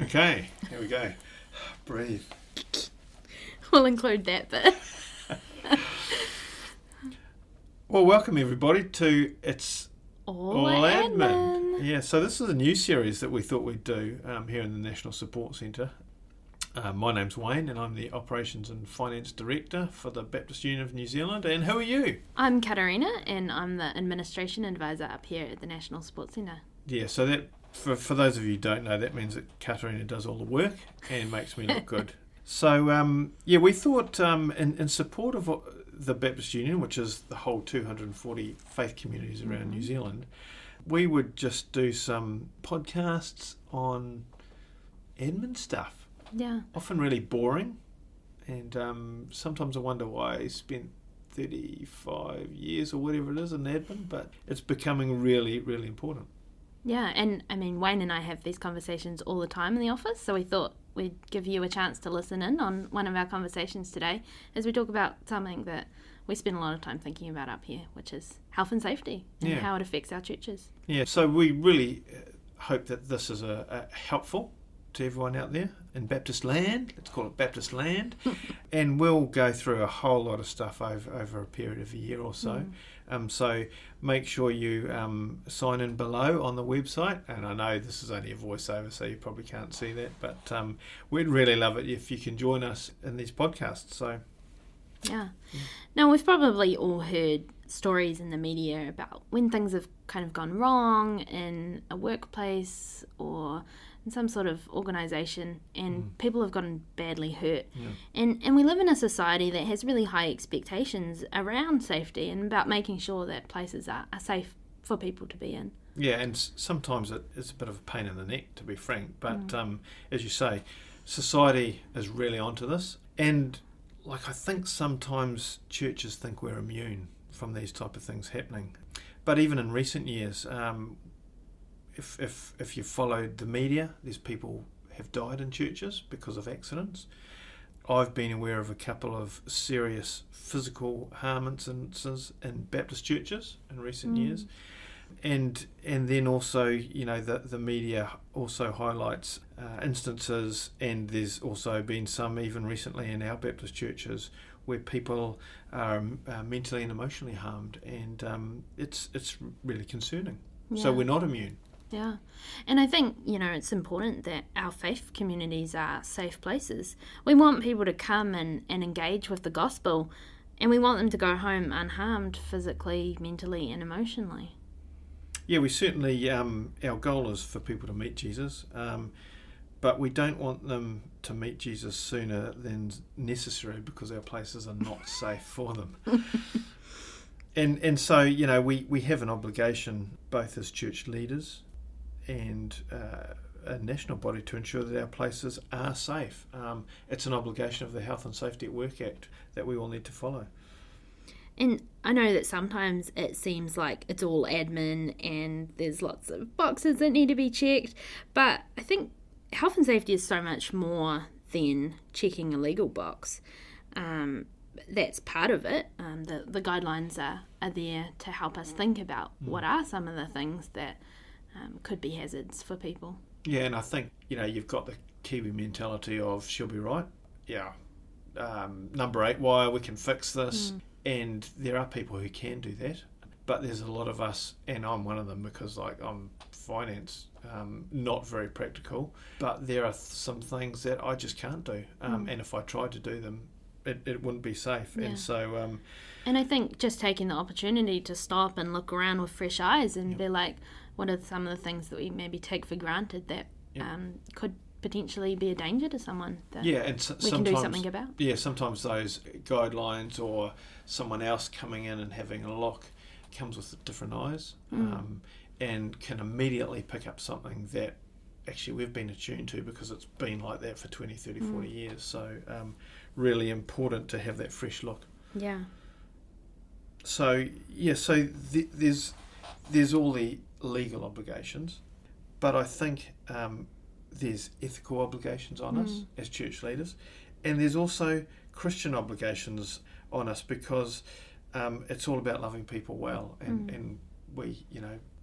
Okay, here we go. Breathe. We'll include that bit. Well, welcome everybody to It's All admin. Yeah, so this is a new series that we thought we'd do here in the National Support Centre. My name's Wayne and I'm the Operations and Finance Director for the Baptist Union of New Zealand. And who are you? I'm Catharina and I'm the Administration Advisor up here at the National Support Centre. Yeah, so that for those of you who don't know, that means that Catharina does all the work and makes me look good. So, we thought in support of the Baptist Union, which is the whole 240 faith communities around New Zealand, we would just do some podcasts on admin stuff. Yeah. Often really boring, and sometimes I wonder why I spent 35 years or whatever it is in admin, but it's becoming really, really important. Yeah, and I mean, Wayne and I have these conversations all the time in the office, so we thought we'd give you a chance to listen in on one of our conversations today as we talk about something that we spend a lot of time thinking about up here, which is health and safety and how it affects our churches. Yeah, so we really hope that this is a helpful to everyone out there in Baptist land. Let's call it Baptist land. And we'll go through a whole lot of stuff over a period of a year or so. So make sure you sign in below on the website. And I know this is only a voiceover, so you probably can't see that. But we'd really love it if you can join us in these podcasts. So yeah. Now, we've probably all heard stories in the media about when things have kind of gone wrong in a workplace or in some sort of organisation and people have gotten badly hurt. Yeah. And we live in a society that has really high expectations around safety and about making sure that places are safe for people to be in. Yeah, and sometimes it's a bit of a pain in the neck, to be frank. But as you say, society is really onto this. And I think sometimes churches think we're immune from these type of things happening. But even in recent years, if you followed the media, there's people have died in churches because of accidents. I've been aware of a couple of serious physical harm instances in Baptist churches in recent years. And then also, the media also highlights instances, and there's also been some even recently in our Baptist churches where people are mentally and emotionally harmed, and it's really concerning. Yeah. So we're not immune. Yeah, and I think, it's important that our faith communities are safe places. We want people to come and engage with the gospel, and we want them to go home unharmed physically, mentally and emotionally. Yeah, we certainly, our goal is for people to meet Jesus, but we don't want them to meet Jesus sooner than necessary because our places are not safe for them. And so, we have an obligation both as church leaders and a national body to ensure that our places are safe. It's an obligation of the Health and Safety at Work Act that we all need to follow. And I know that sometimes it seems like it's all admin and there's lots of boxes that need to be checked, but I think health and safety is so much more than checking a legal box. That's part of it. The guidelines are there to help us think about what are some of the things that could be hazards for people. Yeah, and I think, you've got the Kiwi mentality of she'll be right. Yeah. Number 8 wire, we can fix this. And there are people who can do that. But there's a lot of us, and I'm one of them because I'm finance, not very practical. But there are some things that I just can't do. And if I tried to do them, it wouldn't be safe. Yeah. And so... and I think just taking the opportunity to stop and look around with fresh eyes and be like, what are some of the things that we maybe take for granted that could potentially be a danger to someone that we can do something about? Yeah, sometimes those guidelines or someone else coming in and having a look comes with different eyes and can immediately pick up something that actually we've been attuned to because it's been like that for 20, 30, 40 years. So really important to have that fresh look. Yeah. So, there's all the legal obligations, but I think there's ethical obligations on us as church leaders, and there's also Christian obligations on us because it's all about loving people well, and we,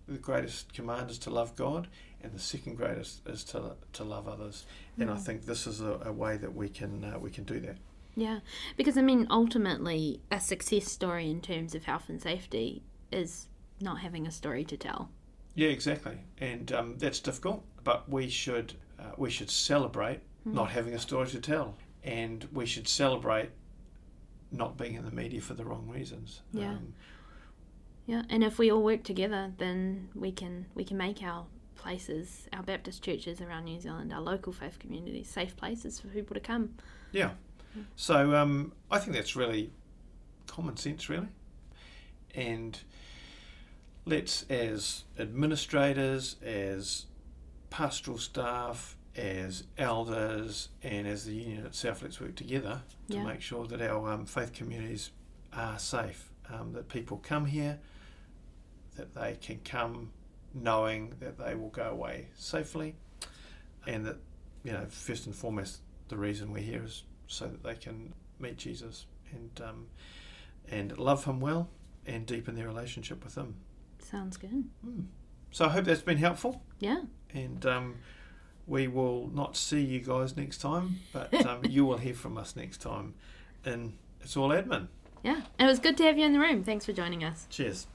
the greatest command is to love God and the second greatest is to love others. And I think this is a way that we can do that. Yeah, because I mean, ultimately, a success story in terms of health and safety is not having a story to tell. Yeah, exactly, and that's difficult. But we should celebrate not having a story to tell, and we should celebrate not being in the media for the wrong reasons. Yeah. Yeah, and if we all work together, then we can make our places, our Baptist churches around New Zealand, our local faith communities, safe places for people to come. Yeah. So I think that's really common sense, really. And let's, as administrators, as pastoral staff, as elders, and as the union itself, let's work together to make sure that our faith communities are safe, that people come here, that they can come knowing that they will go away safely, and that, first and foremost, the reason we're here is so that they can meet Jesus and love him well and deepen their relationship with him. Sounds good. So I hope that's been helpful. Yeah. And we will not see you guys next time, but you will hear from us next time. And it's all admin. Yeah. And it was good to have you in the room. Thanks for joining us. Cheers.